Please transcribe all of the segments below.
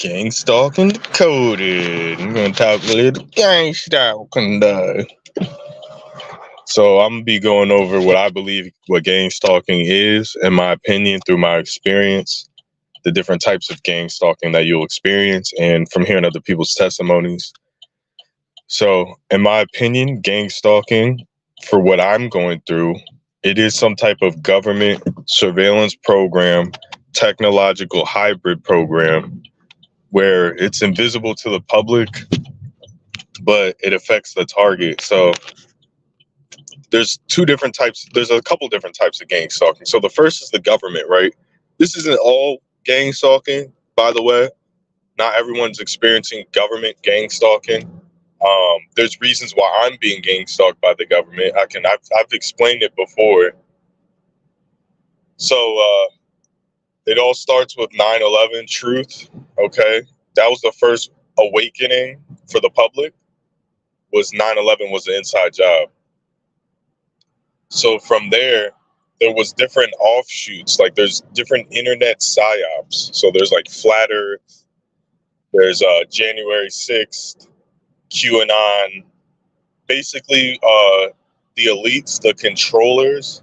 Gangstalking Decoded. I'm gonna talk a little gangstalking today. So I'm gonna be going over what I believe what gangstalking is, in my opinion, through my experience, the different types of gangstalking that you'll experience, and from hearing other people's testimonies. So, in my opinion, gangstalking, for what I'm going through, it is some type of government surveillance program, technological hybrid program where it's invisible to the public, but it affects the target. So there's a couple different types of gang stalking. So the first is the government, right? This isn't all gang stalking, by the way. Not everyone's experiencing government gang stalking. There's reasons why I'm being gang stalked by the government. I've explained it before. So it all starts with 9/11 truth. Okay, that was the first awakening for the public. Was 9/11 was an inside job. So from there was different offshoots. Like there's different internet psyops. So there's like Flat Earth. There's January 6th, QAnon. Basically, the elites, the controllers,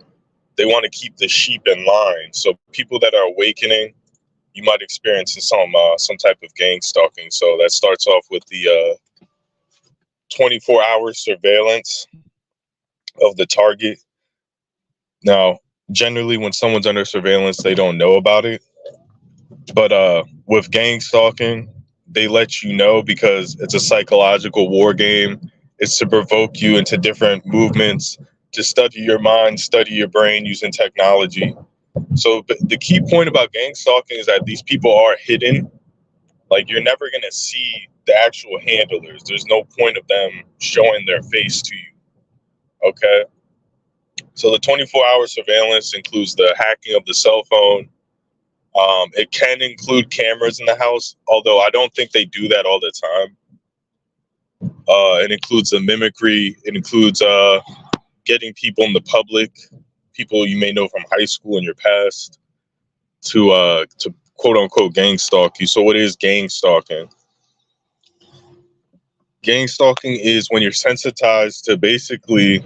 they want to keep the sheep in line. So people that are awakening, you might experience some type of gang stalking. So that starts off with the 24-hour surveillance of the target. Now, generally, when someone's under surveillance, they don't know about it. But with gang stalking, they let you know because it's a psychological war game. It's to provoke you into different movements, to study your mind, study your brain using technology. So the key point about gang stalking is that these people are hidden. Like you're never going to see the actual handlers. There's no point of them showing their face to you. Okay. So the 24-hour surveillance includes the hacking of the cell phone. It can include cameras in the house, although I don't think they do that all the time. It includes the mimicry. It includes getting people in the public, people you may know from high school in your past, to quote unquote gang stalk you. So what is gang stalking? Gang stalking is when you're sensitized to basically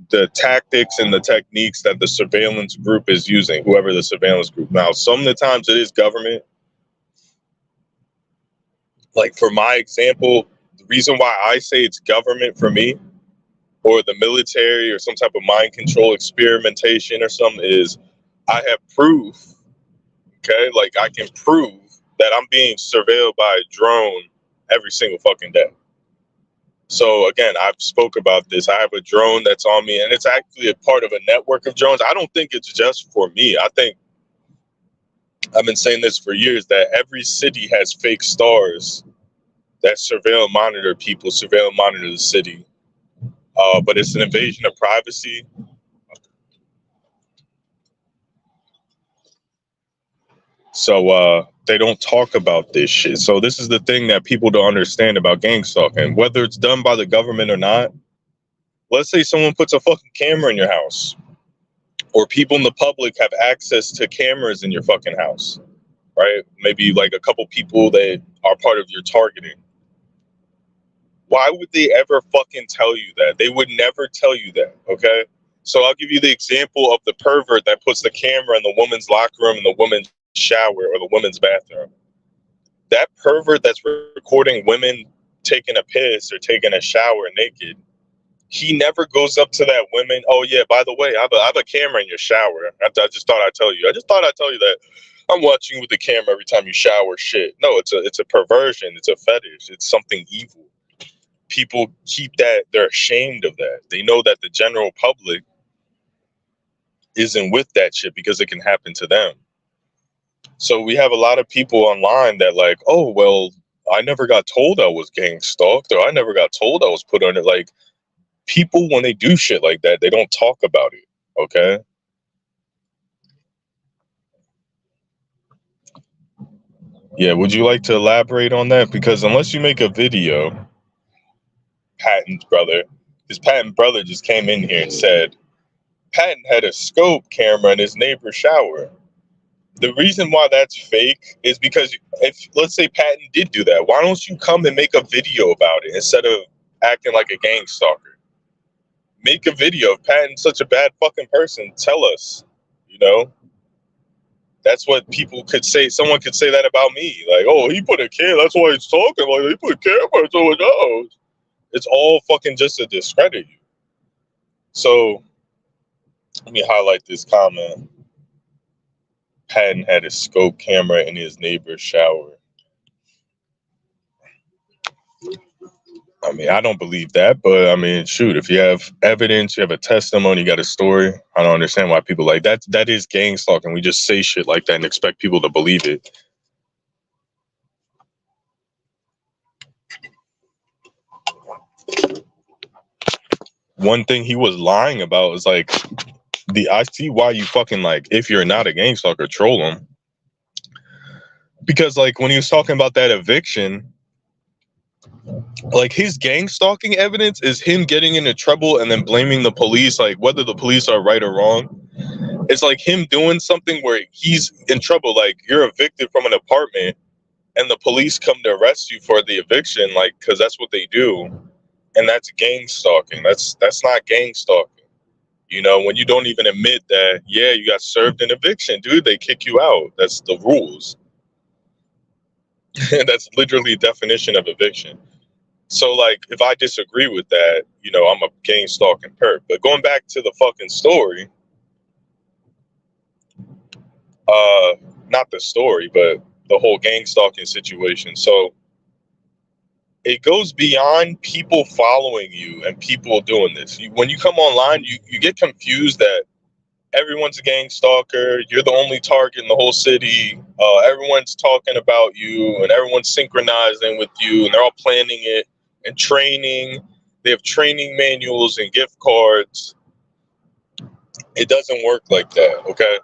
the tactics and the techniques that the surveillance group is using, whoever the surveillance group. Now, some of the times it is government. Like for my example, the reason why I say it's government for me, or the military, or some type of mind control experimentation or something, is I have proof, okay? Like I can prove that I'm being surveilled by a drone every single fucking day. So again, I've spoke about this. I have a drone that's on me, and it's actually a part of a network of drones. I don't think it's just for me. I think I've been saying this for years, that every city has fake stars that surveil and monitor people, surveil and monitor the city. But it's an invasion of privacy. So they don't talk about this shit. So this is the thing that people don't understand about gang stalking, whether it's done by the government or not. Let's say someone puts a fucking camera in your house, or people in the public have access to cameras in your fucking house, right? Maybe like a couple people that are part of your targeting. Why would they ever fucking tell you that? They would never tell you that, okay? So I'll give you the example of the pervert that puts the camera in the woman's locker room, in the woman's shower, or the woman's bathroom. That pervert that's recording women taking a piss or taking a shower naked, he never goes up to that woman. Oh yeah, by the way, I have a camera in your shower. I just thought I'd tell you. I just thought I'd tell you that I'm watching you with the camera every time you shower. Shit. No, it's a perversion. It's a fetish. It's something evil. People keep that. They're ashamed of that. They know that the general public isn't with that shit because it can happen to them. So we have a lot of people online that like, oh, well, I never got told I was gang stalked, or I never got told I was put on it. Like, people, when they do shit like that, they don't talk about it, okay? Yeah, would you like to elaborate on that? Because unless you make a video, his Patton brother just came in here and said Patton had a scope camera in his neighbor's shower. The reason why that's fake is because if, let's say, Patton did do that, why don't you come and make a video about it instead of acting like a gang stalker? Make a video. If Patton's such a bad fucking person, tell us. You know, that's what people could say. Someone could say that about me, like, "Oh, he put a camera. That's why he's talking. Like, he put a camera so it knows." It's all fucking just to discredit you. So let me highlight this comment. Patton had a scope camera in his neighbor's shower. I mean, I don't believe that, but I mean, shoot, if you have evidence, you have a testimony, you got a story, I don't understand why people like that. That is gang stalking. We just say shit like that and expect people to believe it. One thing he was lying about is like, I see why you fucking, like, if you're not a gang stalker, troll him. Because like when he was talking about that eviction, like his gang stalking evidence is him getting into trouble and then blaming the police, like whether the police are right or wrong. It's like him doing something where he's in trouble, like you're evicted from an apartment and the police come to arrest you for the eviction, like, because that's what they do. And that's gang stalking. That's not gang stalking. You know, when you don't even admit that, yeah, you got served an eviction, dude, they kick you out. That's the rules. That's literally the definition of eviction. So, like, if I disagree with that, you know, I'm a gang stalking perp. But going back to the fucking story, not the story, but the whole gang stalking situation. So it goes beyond people following you and people doing this. When you come online, you get confused that everyone's a gang stalker. You're the only target in the whole city. Everyone's talking about you and everyone's synchronizing with you and they're all planning it and training. They have training manuals and gift cards. It doesn't work like that, okay?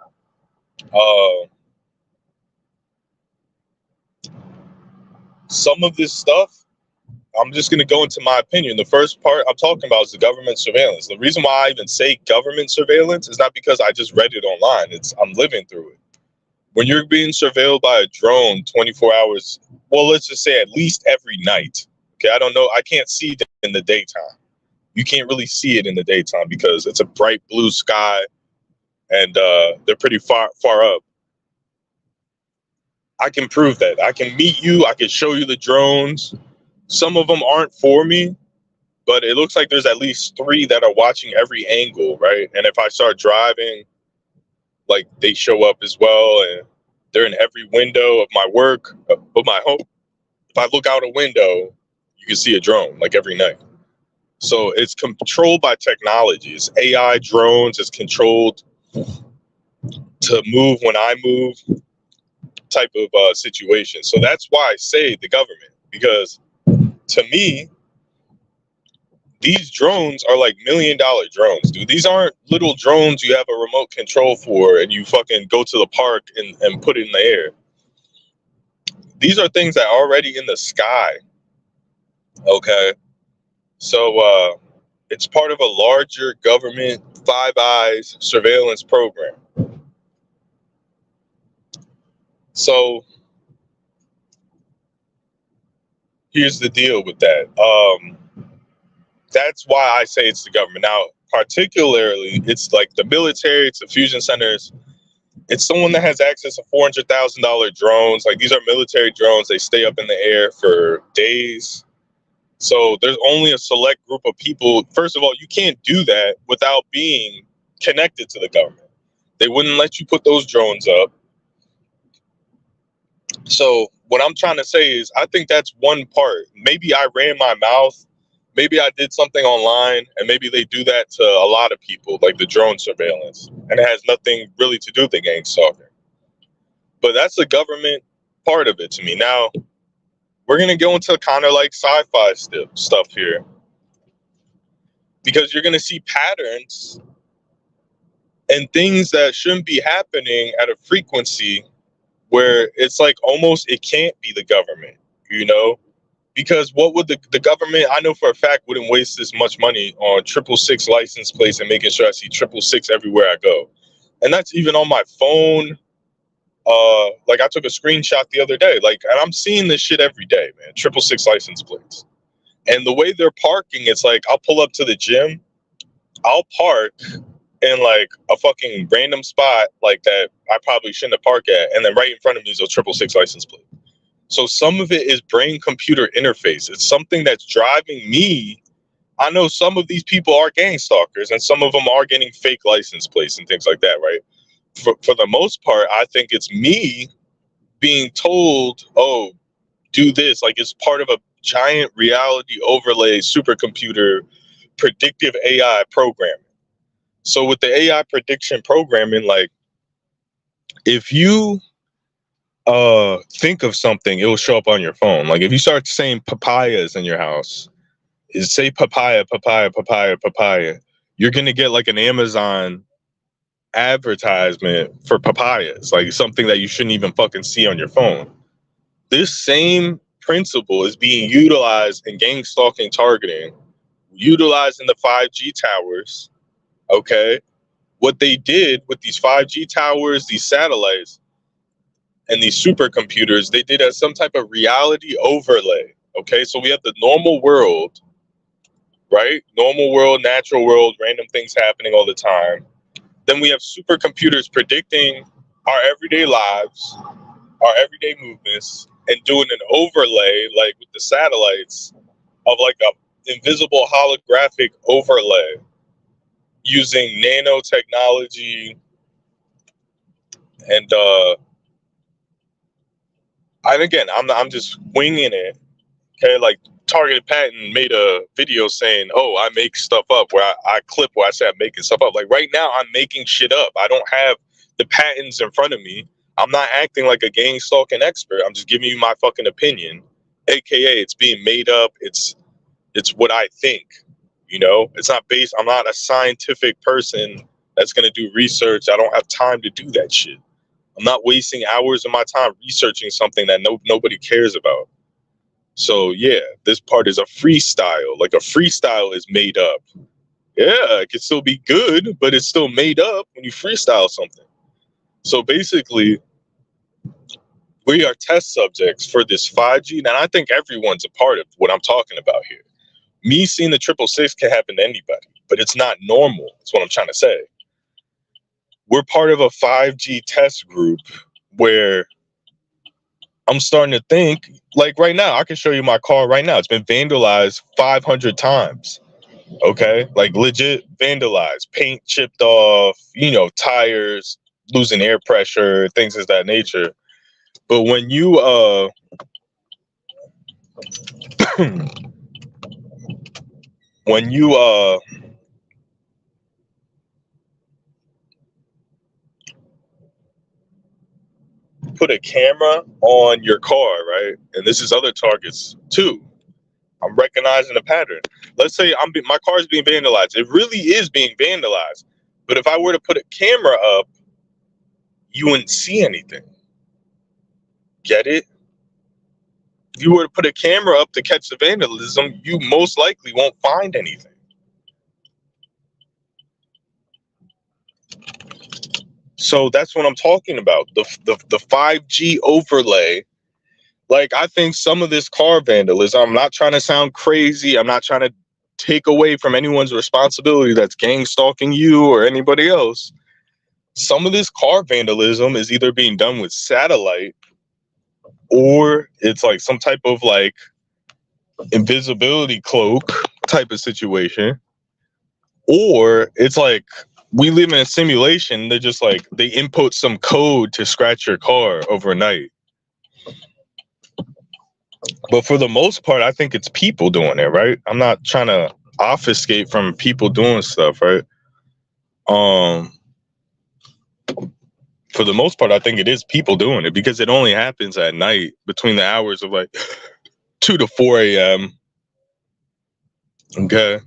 Some of this stuff, I'm just going to go into my opinion. The first part I'm talking about is the government surveillance. The reason why I even say government surveillance is not because I just read it online. I'm living through it. When you're being surveilled by a drone 24 hours, well, let's just say at least every night. Okay, I don't know. I can't see it in the daytime. You can't really see it in the daytime because it's a bright blue sky and they're pretty far up. I can prove that. I can meet you. I can show you the drones. Some of them aren't for me, but it looks like there's at least 3 that are watching every angle, right? And if I start driving, like they show up as well, and they're in every window of my work, of my home. If I look out a window, you can see a drone like every night. So it's controlled by technology. It's AI drones. It's controlled to move when I move, type of situation. So that's why I say the government, because to me, these drones are like $1 million drones, dude. These aren't little drones you have a remote control for and you fucking go to the park and put it in the air. These are things that are already in the sky. Okay. So it's part of a larger government Five Eyes surveillance program. So here's the deal with that. That's why I say it's the government. Now, particularly, it's like the military, it's the fusion centers. It's someone that has access to $400,000 drones. Like, these are military drones. They stay up in the air for days. So there's only a select group of people. First of all, you can't do that without being connected to the government. They wouldn't let you put those drones up. So what I'm trying to say is, I think that's one part. Maybe I ran my mouth. Maybe I did something online, and maybe they do that to a lot of people, like the drone surveillance, and it has nothing really to do with the gang stalking. But that's the government part of it to me. Now, we're going to go into kind of like sci-fi stuff here, because you're going to see patterns and things that shouldn't be happening at a frequency where it's like almost it can't be the government, you know? Because what would the government, I know for a fact, wouldn't waste this much money on 666 license plates and making sure I see 666 everywhere I go. And that's even on my phone. like I took a screenshot the other day, like, and I'm seeing this shit every day, man. 666 license plates. And the way they're parking, it's like I'll pull up to the gym, I'll park in like a fucking random spot like that I probably shouldn't have parked at, and then right in front of me is a 666 license plate. So some of it is brain computer interface. It's something that's driving me. I know some of these people are gang stalkers, and some of them are getting fake license plates and things like that, right? For the most part, I think it's me being told, oh, do this. Like it's part of a giant reality overlay supercomputer predictive AI programming. So with the AI prediction programming, like if you think of something, it will show up on your phone. Like if you start saying papayas in your house, is say papaya, papaya, papaya, papaya, you're gonna get like an Amazon advertisement for papayas, like something that you shouldn't even fucking see on your phone. This same principle is being utilized in gang stalking targeting, utilized in the 5G towers. Okay. What they did with these 5G towers, these satellites, and these supercomputers, they did as some type of reality overlay. Okay. So we have the normal world, right? Normal world, natural world, random things happening all the time. Then we have supercomputers predicting our everyday lives, our everyday movements, and doing an overlay, like with the satellites, of like a invisible holographic overlay using nanotechnology and and again, I'm just winging it. Okay, like Targeted Patent made a video saying, "Oh, I make stuff up," where I clip where I say I'm making stuff up. Like right now, I'm making shit up. I don't have the patents in front of me. I'm not acting like a gang stalking expert. I'm just giving you my fucking opinion, aka it's being made up. It's what I think. You know, it's not based. I'm not a scientific person that's gonna do research. I don't have time to do that shit. I'm not wasting hours of my time researching something that nobody cares about. So yeah, this part is a freestyle. Like a freestyle is made up. Yeah, it can still be good, but it's still made up when you freestyle something. So basically, we are test subjects for this 5G, and I think everyone's a part of what I'm talking about here. Me seeing the 666 can happen to anybody, but it's not normal. That's what I'm trying to say. We're part of a 5G test group where I'm starting to think, like right now, I can show you my car right now. It's been vandalized 500 times. Okay. Like legit vandalized, paint chipped off, you know, tires, losing air pressure, things of that nature. But when you, when you, put a camera on your car, right? And this is other targets too. I'm recognizing a pattern. Let's say my car is being vandalized. It really is being vandalized. But if I were to put a camera up, you wouldn't see anything. Get it? If you were to put a camera up to catch the vandalism, you most likely won't find anything. So that's what I'm talking about. The 5G overlay. Like I think some of this car vandalism, I'm not trying to sound crazy. I'm not trying to take away from anyone's responsibility that's gang stalking you or anybody else. Some of this car vandalism is either being done with satellite or it's like some type of like invisibility cloak type of situation, or it's like we live in a simulation. They're just like they input some code to scratch your car overnight. But for the most part, I think it's people doing it, right? I'm not trying to obfuscate from people doing stuff, right? For the most part, I think it is people doing it because it only happens at night between the hours of like 2 to 4 a.m. Okay.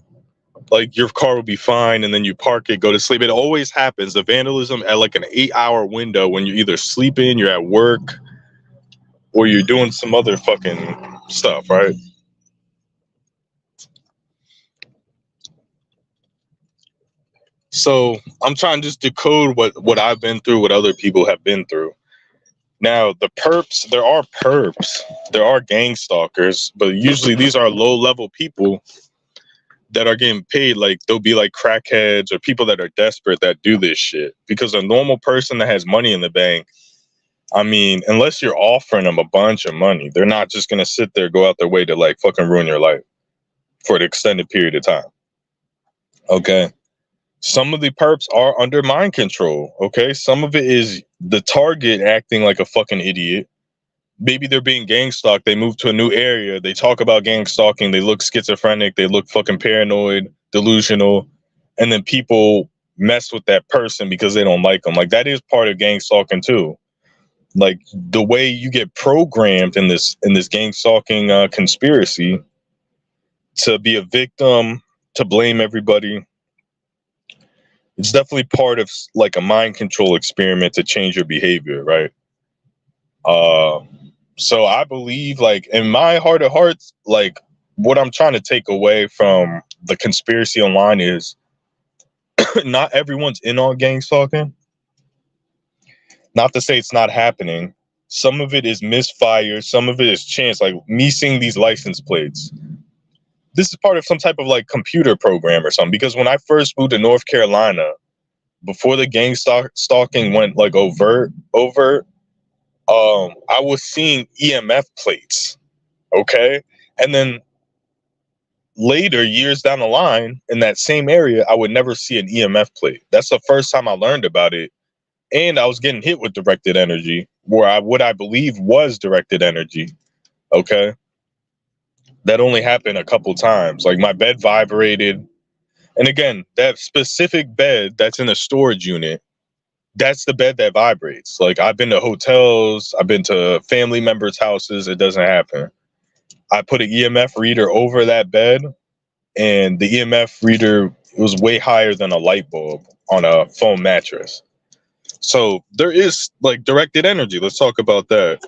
Like your car will be fine and then you park it, go to sleep. It always happens. The vandalism at like an 8-hour window when you're either sleeping, you're at work, or you're doing some other fucking stuff, right? So I'm trying to just decode what I've been through, what other people have been through. Now, the perps, there are gang stalkers, but usually these are low level people that are getting paid. Like, they'll be like crackheads or people that are desperate that do this shit. Because a normal person that has money in the bank, I mean, unless you're offering them a bunch of money, they're not just going to sit there, go out their way to like fucking ruin your life for an extended period of time. Okay. Some of the perps are under mind control. Okay. Some of it is the target acting like a fucking idiot. Maybe they're being gang stalked. They move to a new area. They talk about gang stalking. They look schizophrenic. They look fucking paranoid, delusional. And then people mess with that person because they don't like them. Like, that is part of gang stalking too. Like, the way you get programmed in this gang stalking conspiracy to be a victim, to blame everybody. It's definitely part of like a mind control experiment to change your behavior, right? So I believe, like, in my heart of hearts, like, what I'm trying to take away from the conspiracy online is not everyone's in on gang stalking. Not to say it's not happening. Some of it is misfire. Some of it is chance. Like me seeing these license plates. This is part of some type of like computer program or something. Because when I first moved to North Carolina, before the gang stalking went like overt, I was seeing EMF plates. Okay. And then later, years down the line, in that same area, I would never see an EMF plate. That's the first time I learned about it. And I was getting hit with directed energy, what I believe was directed energy. Okay. That only happened a couple times. Like, my bed vibrated. And again, that specific bed that's in a storage unit, that's the bed that vibrates. Like, I've been to hotels, I've been to family members' houses. It doesn't happen. I put an EMF reader over that bed, and the EMF reader was way higher than a light bulb on a foam mattress. So there is like directed energy. Let's talk about that.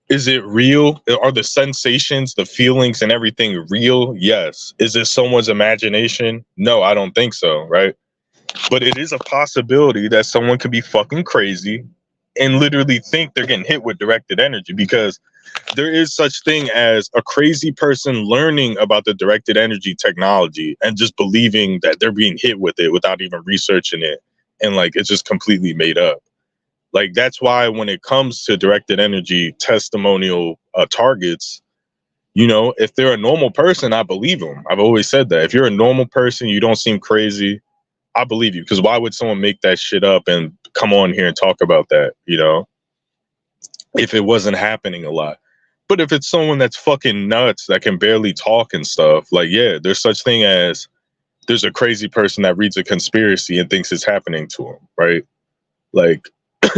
Is it real? Are the sensations, the feelings, and everything real? Yes. Is it someone's imagination? No, I don't think so, right? But it is a possibility that someone could be fucking crazy and literally think they're getting hit with directed energy, because there is such thing as a crazy person learning about the directed energy technology and just believing that they're being hit with it without even researching it. And like, it's just completely made up. Like, that's why when it comes to directed energy testimonial targets, you know, if they're a normal person, I believe them. I've always said that. If you're a normal person, you don't seem crazy, I believe you. Because why would someone make that shit up and come on here and talk about that, you know, if it wasn't happening a lot? But if it's someone that's fucking nuts that can barely talk and stuff, like, yeah, there's such thing as there's a crazy person that reads a conspiracy and thinks it's happening to him, right? Like,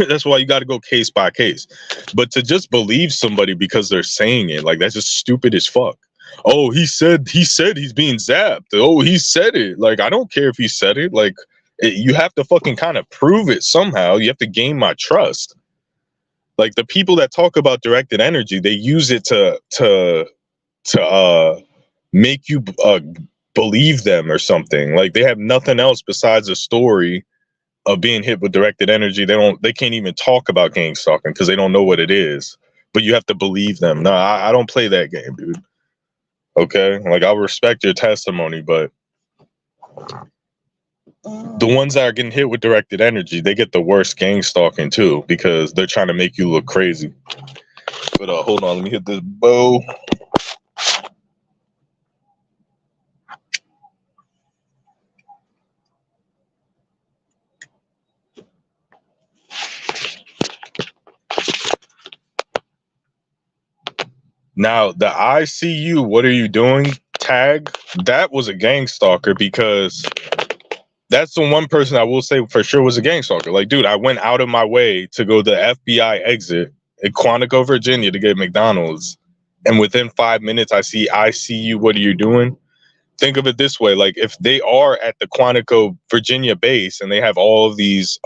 that's why you got to go case by case. But to just believe somebody because they're saying it, like, that's just stupid as fuck. Oh, he said he's being zapped. Oh, he said it. Like, I don't care if he said it. Like, you have to fucking kind of prove it somehow. You have to gain my trust. Like, the people that talk about directed energy, they use it to make you believe them or something. Like, they have nothing else besides a story of being hit with directed energy. They can't even talk about gang stalking because they don't know what it is. But you have to believe them. No, I don't play that game, dude. Okay? Like, I'll respect your testimony, but the ones that are getting hit with directed energy, they get the worst gang stalking too, because they're trying to make you look crazy. But hold on, let me hit this bow. Now, the I see you, what are you doing tag, that was a gang stalker, because that's the one person I will say for sure was a gang stalker. Like, dude, I went out of my way to go to the FBI exit in Quantico, Virginia to get McDonald's. And within 5 minutes, I see you, what are you doing? Think of it this way. Like, if they are at the Quantico, Virginia base and they have all of these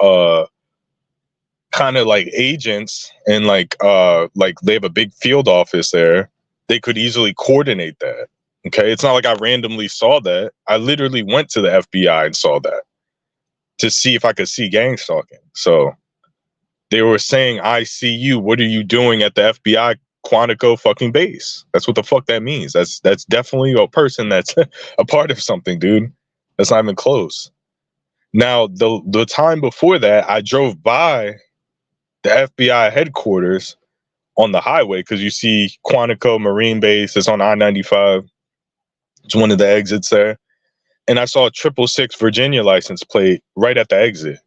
kind of like agents and like they have a big field office there, they could easily coordinate that. Okay, it's not like I randomly saw that. I literally went to the FBI and saw that to see if I could see gang stalking. So They were saying, I see you. What are you doing at the FBI Quantico fucking base? That's what the fuck that means. That's definitely a person that's a part of something, dude. That's not even close. Now, the time before that, I drove by the FBI headquarters on the highway because you see Quantico Marine Base. It's on I-95. It's one of the exits there. And I saw a 666 Virginia license plate right at the exit.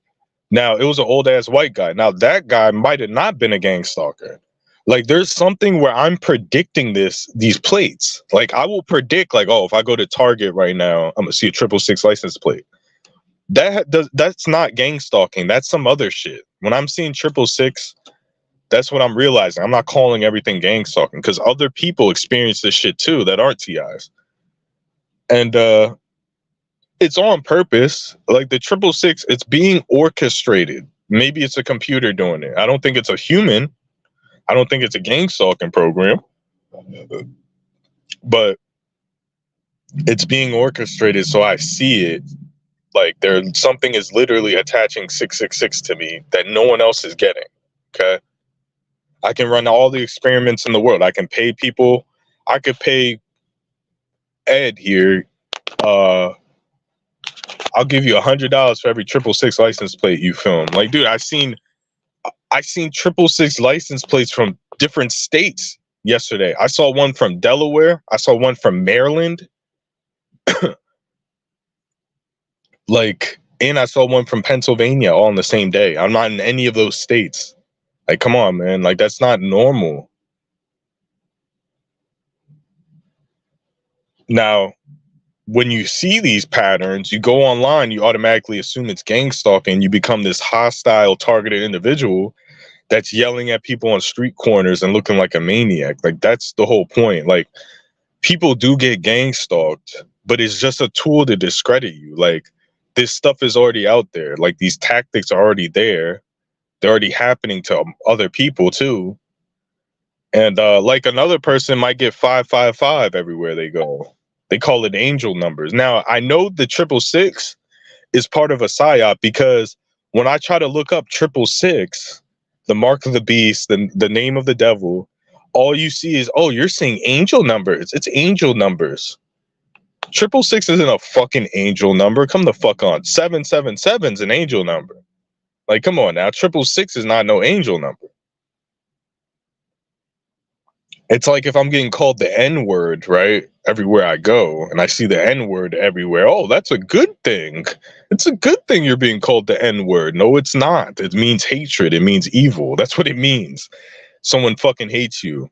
Now, it was an old ass white guy. Now, that guy might have not been a gang stalker. Like, there's something where I'm predicting these plates. Like, I will predict, like, oh, if I go to Target right now, I'm gonna see a 666 license plate. That's not gang stalking. That's some other shit. When I'm seeing 666, that's what I'm realizing. I'm not calling everything gang stalking because other people experience this shit too that aren't TIs. And it's on purpose. Like the 666, it's being orchestrated. Maybe it's a computer doing it. I don't think it's a human. I don't think it's a gang stalking program. But it's being orchestrated, so I see it. Like something is literally attaching 666 to me that no one else is getting. Okay. I can run all the experiments in the world. I can pay people. I could pay Ed here. I'll give you $100 for every 666 license plate you film. Like, dude, I seen 666 license plates from different states yesterday. I saw one from Delaware. I saw one from Maryland. And I saw one from Pennsylvania all on the same day. I'm not in any of those states. Like, come on, man. Like, that's not normal. Now, when you see these patterns, you go online, you automatically assume it's gang stalking. You become this hostile, targeted individual that's yelling at people on street corners and looking like a maniac. Like, that's the whole point. Like, people do get gang stalked, but it's just a tool to discredit you. Like, this stuff is already out there. Like, these tactics are already there. They're already happening to other people too. And like another person might get 555 everywhere they go. They call it angel numbers. Now, I know the 666 is part of a psyop because when I try to look up 666, the mark of the beast, the name of the devil, all you see is, oh, you're seeing angel numbers. It's angel numbers. 666 isn't a fucking angel number. Come the fuck on. 777 is an angel number. Like, come on now. 666 is not no angel number. It's like if I'm getting called the N-word, right? Everywhere I go, and I see the N-word everywhere. Oh, that's a good thing. It's a good thing you're being called the N-word. No, it's not. It means hatred. It means evil. That's what it means. Someone fucking hates you.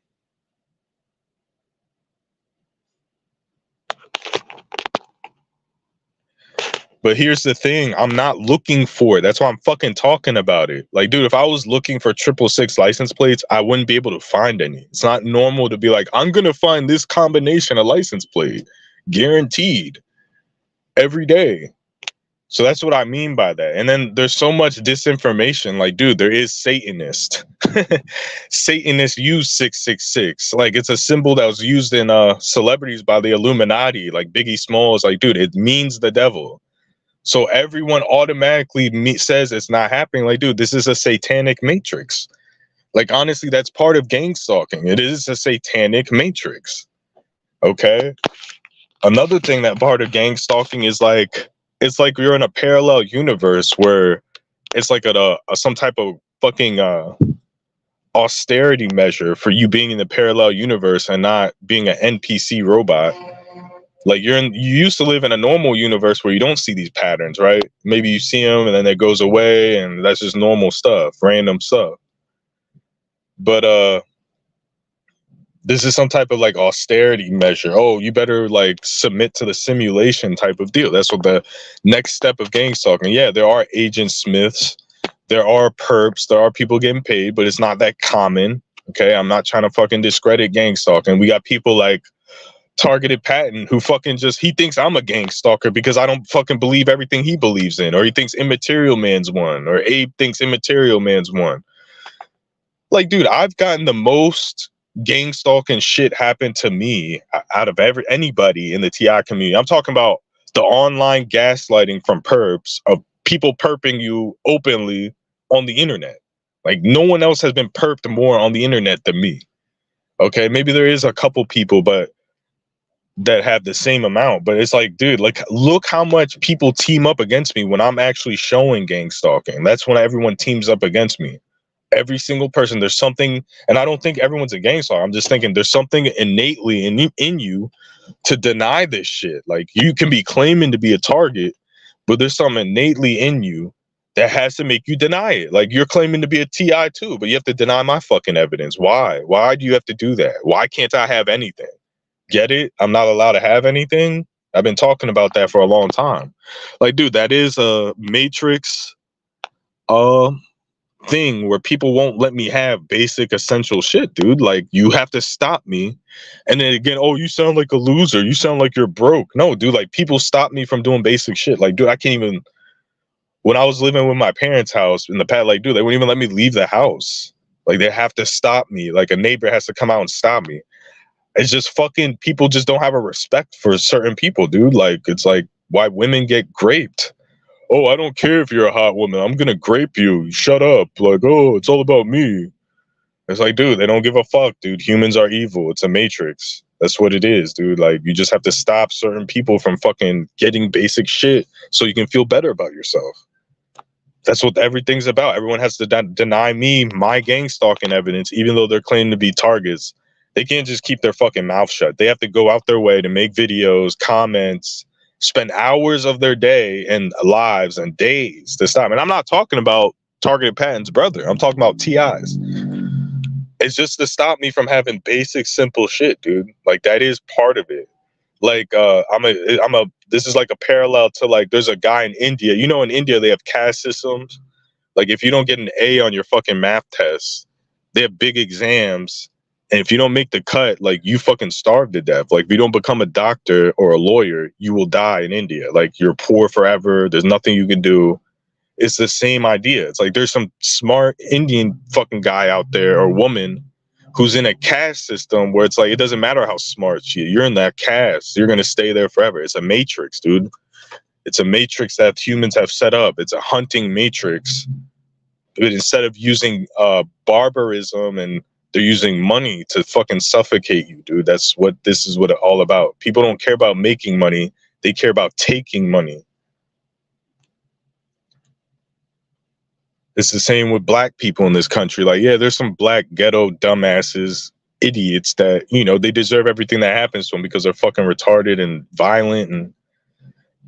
But here's the thing. I'm not looking for it. That's why I'm fucking talking about it. Like, dude, if I was looking for 666 license plates, I wouldn't be able to find any. It's not normal to be like, I'm going to find this combination of license plate. Guaranteed. Every day. So that's what I mean by that. And then there's so much disinformation. Like, dude, there is Satanist. Satanists use 666. Like, it's a symbol that was used in celebrities by the Illuminati. Like Biggie Smalls. Like, dude, it means the devil. So everyone automatically says it's not happening. Like, dude, this is a satanic matrix. Like, honestly, that's part of gang stalking. It is a satanic matrix. Okay. Another thing that part of gang stalking is like, it's like you're in a parallel universe where it's like some type of fucking austerity measure for you being in the parallel universe and not being an NPC robot. Like you used to live in a normal universe where you don't see these patterns, right? Maybe you see them and then it goes away and that's just normal stuff, random stuff. But this is some type of like austerity measure. Oh, you better like submit to the simulation type of deal. That's what the next step of gang stalking. Yeah, there are Agent Smiths, there are perps, there are people getting paid, but it's not that common. Okay, I'm not trying to fucking discredit gang stalking. We got people like Targeted Patton who fucking he thinks I'm a gang stalker because I don't fucking believe everything he believes in, or he thinks Immaterial Man's one, or Abe thinks Immaterial Man's one. Like, dude, I've gotten the most gang stalking shit happen to me out of anybody in the TI community. I'm talking about the online gaslighting from perps of people perping you openly on the internet. Like, no one else has been perped more on the internet than me. Okay, maybe there is a couple people, but that have the same amount. But it's like, dude, like, look how much people team up against me when I'm actually showing gang stalking. That's when everyone teams up against me. Every single person, there's something, and I don't think everyone's a gang stalker. I'm just thinking there's something innately in you to deny this shit. Like, you can be claiming to be a target, but there's something innately in you that has to make you deny it. Like, you're claiming to be a TI too, but you have to deny my fucking evidence. Why? Why do you have to do that? Why can't I have anything? Get it? I'm not allowed to have anything. I've been talking about that for a long time. Like, dude, that is a matrix thing where people won't let me have basic essential shit, dude. Like, you have to stop me. And then again, oh, you sound like a loser, you sound like you're broke. No, dude, like, people stop me from doing basic shit. Like, dude, I can't even, when I was living with my parents' house in the past, like, dude, they wouldn't even let me leave the house. Like, they have to stop me. Like, a neighbor has to come out and stop me. It's just fucking, people just don't have a respect for certain people, dude. Like, it's like why women get raped. Oh, I don't care if you're a hot woman, I'm gonna grape you. Shut up. Like, oh, it's all about me. It's like, dude, they don't give a fuck, dude. Humans are evil. It's a matrix. That's what it is, dude. Like, you just have to stop certain people from fucking getting basic shit so you can feel better about yourself. That's what everything's about. Everyone has to deny me my gang stalking evidence, even though they're claiming to be targets. They can't just keep their fucking mouth shut. They have to go out their way to make videos, comments, spend hours of their day and lives and days to stop. And I'm not talking about Targeted Patton's brother. I'm talking about TI's. It's just to stop me from having basic, simple shit, dude. Like, that is part of it. Like, this is like a parallel to, like, there's a guy in India. You know, in India, they have caste systems. Like, if you don't get an A on your fucking math test, they have big exams. And if you don't make the cut, like, you fucking starve to death. Like, if you don't become a doctor or a lawyer, you will die in India. Like, you're poor forever. There's nothing you can do. It's the same idea. It's like, there's some smart Indian fucking guy out there or woman who's in a caste system where it's like, it doesn't matter how smart you're in that caste. You're going to stay there forever. It's a matrix, dude. It's a matrix that humans have set up. It's a hunting matrix. But instead of using barbarism, and they're using money to fucking suffocate you, dude. That's what this is what it's all about. People don't care about making money. They care about taking money. It's the same with black people in this country. Like, yeah, there's some black ghetto dumbasses, idiots that, you know, they deserve everything that happens to them because they're fucking retarded and violent.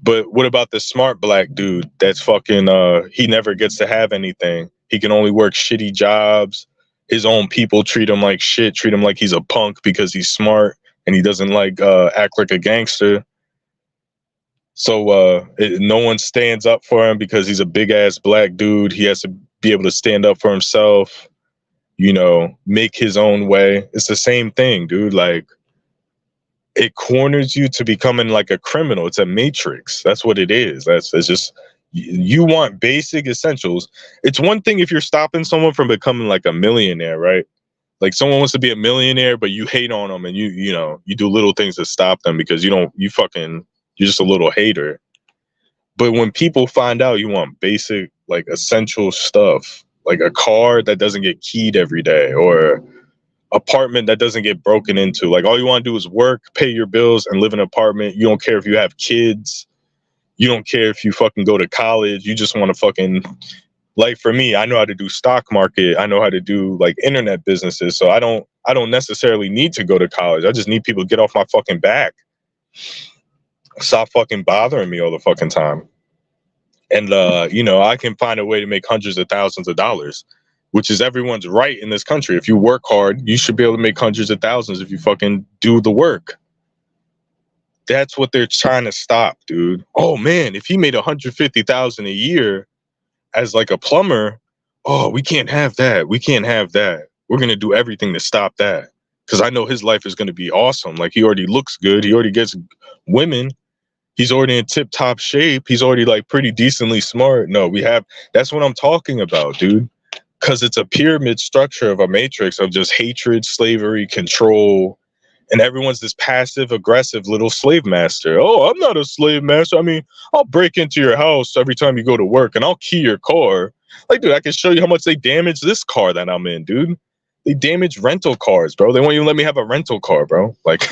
But what about the smart black dude that's fucking, he never gets to have anything. He can only work shitty jobs. His own people treat him like shit, treat him like he's a punk because he's smart and he doesn't like act like a gangster. So no one stands up for him because he's a big ass black dude. He has to be able to stand up for himself, you know, make his own way. It's the same thing, dude. Like, it corners you to becoming like a criminal. It's a matrix. That's what it is. It's just, you want basic essentials. It's one thing if you're stopping someone from becoming like a millionaire, right? Like, someone wants to be a millionaire, but you hate on them and you know, you do little things to stop them because you're just a little hater. But when people find out you want basic, like, essential stuff, like a car that doesn't get keyed every day, or apartment that doesn't get broken into, like, all you want to do is work, pay your bills, and live in an apartment. You don't care if you have kids. You don't care if you fucking go to college. You just want to fucking, like, for me, I know how to do stock market. I know how to do, like, internet businesses. So I don't necessarily need to go to college. I just need people to get off my fucking back. Stop fucking bothering me all the fucking time. And, you know, I can find a way to make hundreds of thousands of dollars, which is everyone's right in this country. If you work hard, you should be able to make hundreds of thousands if you fucking do the work. That's what they're trying to stop, dude. Oh man, if he made 150,000 a year as like a plumber, oh, we can't have that. We can't have that. We're gonna do everything to stop that because I know his life is gonna be awesome. Like, he already looks good. He already gets women. He's already in tip-top shape. He's already, like, pretty decently smart. No, that's what I'm talking about, dude. Because it's a pyramid structure of a matrix of just hatred, slavery, control, and everyone's this passive aggressive little slave master. Oh, I'm not a slave master. I mean, I'll break into your house every time you go to work and I'll key your car Like, dude, I can show you how much they damaged this car that I'm in, dude. They damage rental cars, bro. They won't even let me have a rental car, bro. Like,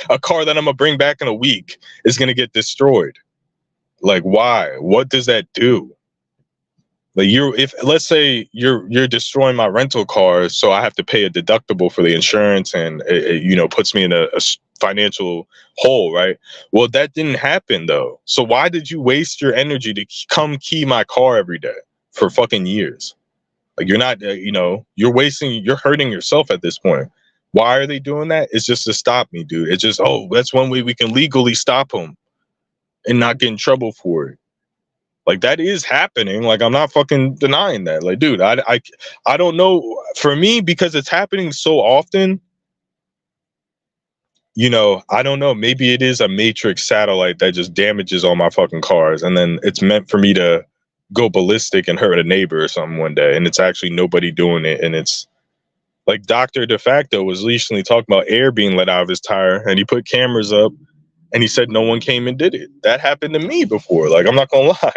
a car that I'm gonna bring back in a week is gonna get destroyed. Like, why? What does that do? Like, if let's say you're destroying my rental car, so I have to pay a deductible for the insurance, and it puts me in a financial hole, right? Well, that didn't happen though. So why did you waste your energy to come key my car every day for fucking years? Like, you're not, you're hurting yourself at this point. Why are they doing that? It's just to stop me, dude. It's just, oh, that's one way we can legally stop them and not get in trouble for it. Like, that is happening. Like, I'm not fucking denying that. Like, dude, I don't know. For me, because it's happening so often, I don't know. Maybe it is a matrix satellite that just damages all my fucking cars, and then it's meant for me to go ballistic and hurt a neighbor or something one day, and it's actually nobody doing it. And it's like Dr. De Facto was recently talking about air being let out of his tire, and he put cameras up, and he said no one came and did it. That happened to me before. Like, I'm not gonna lie.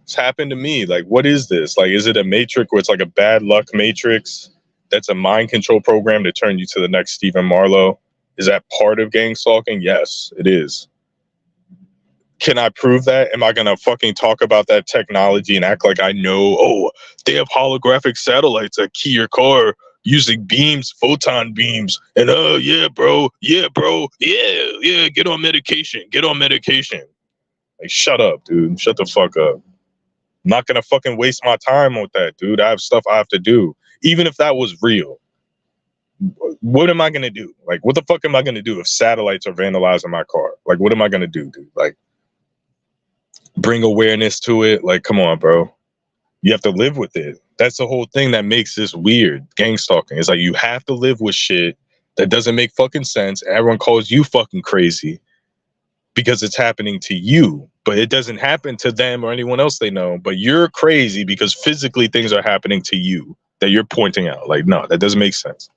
It's happened to me. Like, what is this? Like, is it a matrix where it's like a bad luck matrix that's a mind control program to turn you to the next Stephen Marlowe? Is that part of Gangstalking? Yes, it is. Can I prove that? Am I going to fucking talk about that technology and act like I know, oh, they have holographic satellites that key your car using beams, photon beams, and yeah, bro, yeah, get on medication. Like, shut up, dude. Shut the fuck up. I'm not going to fucking waste my time with that, dude. I have stuff I have to do. Even if that was real. What am I going to do? Like, what the fuck am I going to do if satellites are vandalizing my car? Like, what am I going to do, dude? Like, bring awareness to it. Like, come on, bro. You have to live with it. That's the whole thing that makes this weird. Gangstalking. It's like, you have to live with shit that doesn't make fucking sense. Everyone calls you fucking crazy because it's happening to you, but it doesn't happen to them or anyone else they know. But you're crazy because physically things are happening to you that you're pointing out. Like, no, that doesn't make sense.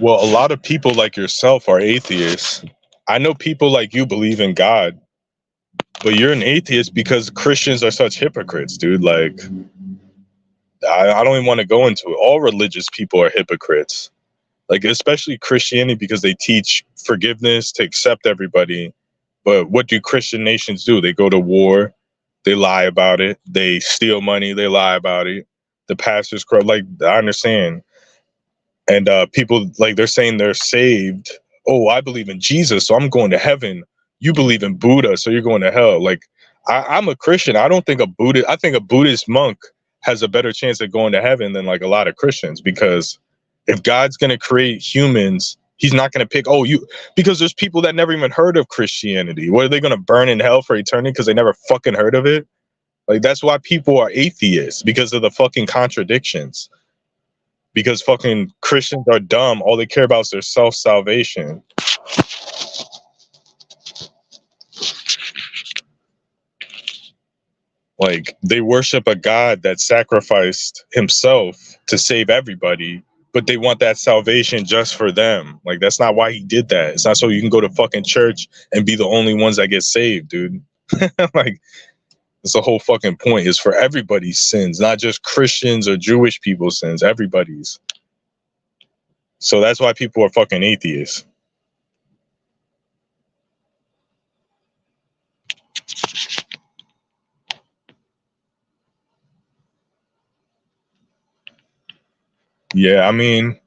Well, a lot of people like yourself are atheists. I know people like you believe in God, but you're an atheist because Christians are such hypocrites, dude. Like, I don't even want to go into it. All religious people are hypocrites. Like, especially Christianity, because they teach forgiveness to accept everybody. But what do Christian nations do? They go to war, they lie about it, they steal money, they lie about it. The pastors corrupt. Like, I understand. And people, like, they're saying they're saved. Oh, I believe in Jesus, so I'm going to heaven. You believe in Buddha, so you're going to hell. Like, I'm a Christian. I think a Buddhist monk has a better chance of going to heaven than like a lot of Christians, because if God's going to create humans, he's not going to pick, because there's people that never even heard of Christianity. What, are they going to burn in hell for eternity because they never fucking heard of it? Like, that's why people are atheists, because of the fucking contradictions. Because fucking Christians are dumb. All they care about is their self-salvation. Like, they worship a God that sacrificed himself to save everybody, but they want that salvation just for them. Like, that's not why he did that. It's not so you can go to fucking church and be the only ones that get saved, dude. Like, that's the whole fucking point, is for everybody's sins, not just Christians or Jewish people's sins, everybody's. So that's why people are fucking atheists. Yeah, I mean,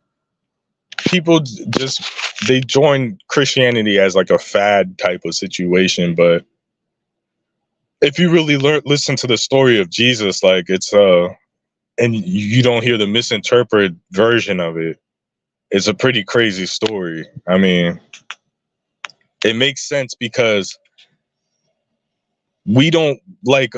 people just, they join Christianity as like a fad type of situation, but if you really listen to the story of Jesus, like, it's and you don't hear the misinterpreted version of it, it's a pretty crazy story. I mean, it makes sense because we don't like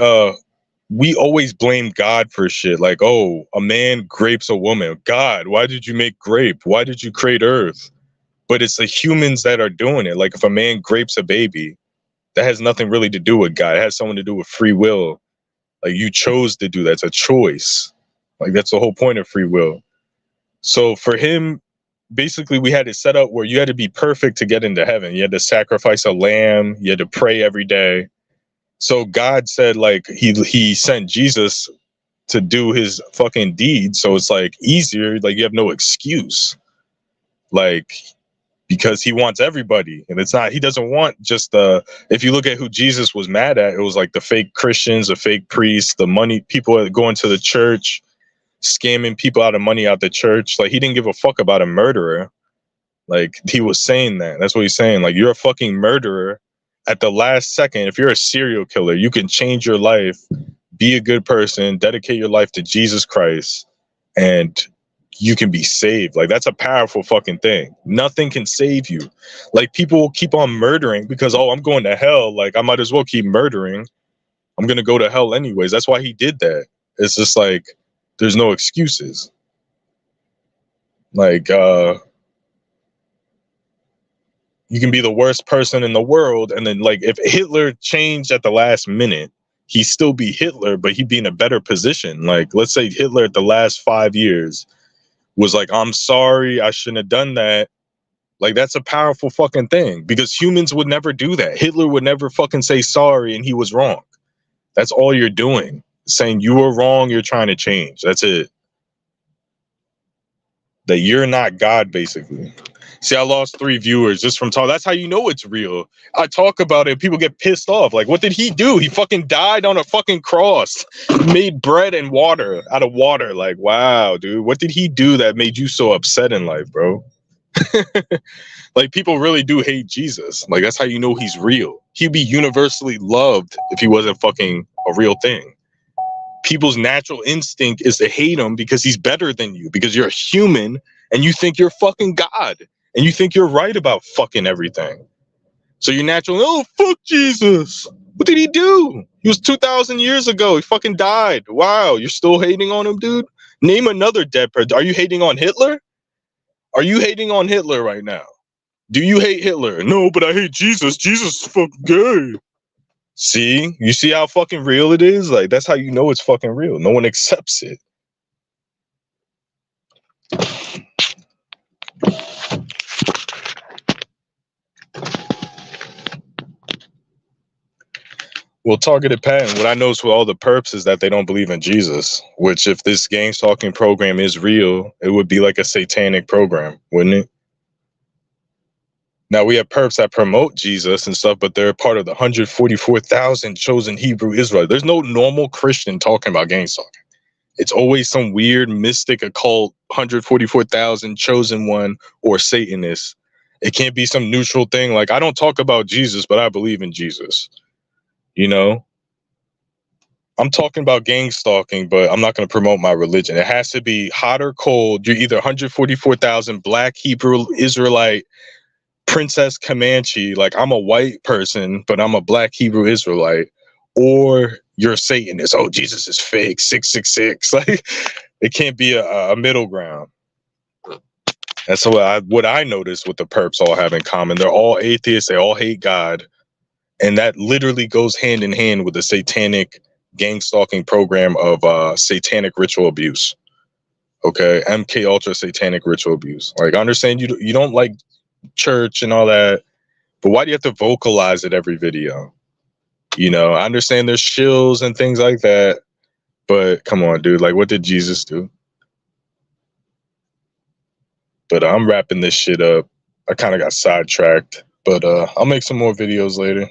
we always blame God for shit. Like, oh, a man grapes a woman. God, why did you make grape? Why did you create earth? But it's the humans that are doing it. Like, if a man grapes a baby, That has nothing really to do with God. It has something to do with free will. Like, you chose to do that. It's a choice. Like, that's the whole point of free will. So for him, basically, we had it set up where you had to be perfect to get into heaven. You had to sacrifice a lamb. You had to pray every day. So God said, like, he sent Jesus to do his fucking deed. So it's like easier. Like, you have no excuse. Like, because he wants everybody, and it's not, he doesn't want just the, if you look at who Jesus was mad at, it was like the fake Christians, the fake priests, the money people going to the church, scamming people out of money out the church. Like, he didn't give a fuck about a murderer. Like, he was saying that. That's what he's saying. Like, you're a fucking murderer at the last second. If you're a serial killer, you can change your life, be a good person, dedicate your life to Jesus Christ, and you can be saved. Like, that's a powerful fucking thing. Nothing can save you. Like, people will keep on murdering because, oh, I'm going to hell. Like, I might as well keep murdering. I'm going to go to hell anyways. That's why he did that. It's just like, there's no excuses. Like, you can be the worst person in the world, and then, like, if Hitler changed at the last minute, he'd still be Hitler, but he'd be in a better position. Like, let's say Hitler at the last 5 years was like, I'm sorry, I shouldn't have done that. Like, that's a powerful fucking thing, because humans would never do that. Hitler would never fucking say sorry and he was wrong. That's all you're doing. Saying you were wrong, you're trying to change. That's it. That you're not God, basically. See, I lost 3 viewers just from talk. That's how you know it's real. I talk about it, people get pissed off. Like, what did he do? He fucking died on a fucking cross. Made bread and water out of water. Like, wow, dude. What did he do that made you so upset in life, bro? Like, people really do hate Jesus. Like, that's how you know he's real. He'd be universally loved if he wasn't fucking a real thing. People's natural instinct is to hate him because he's better than you, because you're a human and you think you're fucking God and you think you're right about fucking everything. So you're natural, oh, fuck Jesus. What did he do? He was 2,000 years ago. He fucking died. Wow, you're still hating on him, dude? Name another dead person. Are you hating on Hitler? Are you hating on Hitler right now? Do you hate Hitler? No, but I hate Jesus. Jesus is fucking gay. See? You see how fucking real it is? Like, that's how you know it's fucking real. No one accepts it. Well, targeted pattern, what I notice with all the perps is that they don't believe in Jesus, which, if this Gangstalking program is real, it would be like a satanic program, wouldn't it? Now, we have perps that promote Jesus and stuff, but they're part of the 144,000 chosen Hebrew Israelites. There's no normal Christian talking about Gangstalking. It's always some weird mystic occult 144,000 chosen one or Satanist. It can't be some neutral thing like, I don't talk about Jesus, but I believe in Jesus. You know, I'm talking about gang stalking, but I'm not going to promote my religion. It has to be hot or cold. You're either 144,000 black Hebrew Israelite Princess Comanche, like, I'm a white person, but I'm a black Hebrew Israelite, or you're a Satanist. Oh, Jesus is fake, 666. Like, it can't be a middle ground. That's what I noticed what the perps all have in common. They're all atheists. They all hate God. And that literally goes hand in hand with the satanic gang stalking program of satanic ritual abuse. Okay, MK Ultra satanic ritual abuse. Like, I understand you don't like church and all that, but why do you have to vocalize it every video? You know, I understand there's shills and things like that, but come on, dude. Like, what did Jesus do? But I'm wrapping this shit up. I kind of got sidetracked, but I'll make some more videos later.